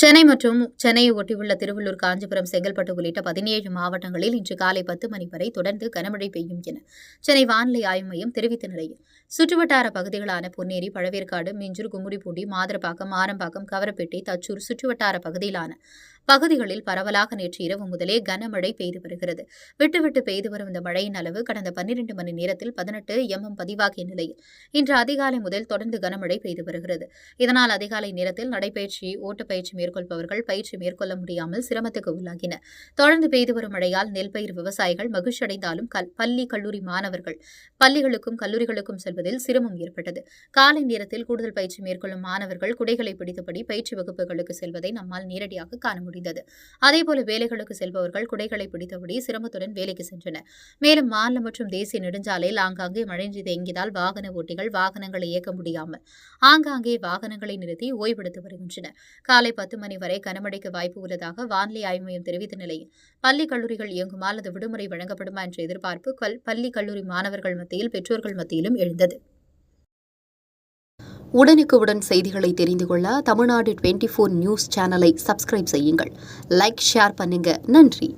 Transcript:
சென்னை மற்றும் சென்னையை ஒட்டியுள்ள திருவள்ளூர், காஞ்சிபுரம், செங்கல்பட்டு உள்ளிட்ட 17 மாவட்டங்களில் இன்று காலை 10 மணி வரை தொடர்ந்து கனமழை பெய்யும் என சென்னை வானிலை ஆய்வு மையம் தெரிவித்த நிலையில், சுற்றுவட்டார பகுதிகளான பொன்னேரி, பழவேற்காடு, மீஞ்சூர், கும்மிடிப்பூண்டி, மாதரப்பாக்கம், ஆரம்பாக்கம், கவரப்பேட்டை, தச்சூர் சுற்றுவட்டார பகுதிகளில் பரவலாக நேற்று இரவு முதலே கனமழை பெய்து வருகிறது. விட்டுவிட்டு பெய்து வரும் இந்த மழையின் அளவு கடந்த 12 மணி நேரத்தில் 18 mm பதிவாகிய நிலையில் இன்று அதிகாலை முதல் தொடர்ந்து கனமழை பெய்து வருகிறது. இதனால் அதிகாலை நேரத்தில் நடைபயிற்சி, ஓட்டப்பயிற்சி மேற்கொள்பவர்கள் பயிற்சி மேற்கொள்ள முடியாமல் சிரமத்துக்கு உள்ளாகினர். தொடர்ந்து பெய்து வரும் மழையால் நெல்பயிர் விவசாயிகள் மகிழ்ச்சியடைந்தாலும் பள்ளி, கல்லூரி மாணவர்கள் பள்ளிகளுக்கும் கல்லூரிகளுக்கும் செல்வதில் சிரமம் ஏற்பட்டது. காலை நேரத்தில் கூடுதல் பயிற்சி மேற்கொள்ளும் மாணவர்கள் குடைகளை பிடித்தபடி பயிற்சி வகுப்புகளுக்கு செல்வதை நம்மால் நேரடியாக காண முடிந்தது. அதேபோல வேலைகளுக்கு செல்பவர்கள் குடைகளை பிடித்தபடி சிரமத்துடன் வேலைக்கு சென்றனர். மேலும் மாநில மற்றும் தேசிய நெடுஞ்சாலையில் ஆங்காங்கே மழைநீர் தேங்கியதால் வாகன ஓட்டிகள் வாகனங்களை இயக்க முடியாமல் ஆங்காங்கே வாகனங்களை நிறுத்தி ஓய்வெடுத்து வருகின்றனர். காலை 10 மணி வரை கனமழைக்கு வாய்ப்பு உள்ளதாக வானிலை ஆய்வு மையம் தெரிவித்த நிலையில், பள்ளி, கல்லூரிகள் இயங்குமா அல்லது விடுமுறை வழங்கப்படுமா என்ற எதிர்பார்ப்பு பள்ளி, கல்லூரி மாணவர்கள் மத்தியில், பெற்றோர்கள் மத்தியிலும் எழுந்தது. உடனுக்குடன் செய்திகளை தெரிந்து கொள்ள தமிழ்நாடு 24 நியூஸ் சேனலை சப்ஸ்கிரைப் செய்யுங்கள். லைக், ஷேர் பண்ணுங்க. நன்றி.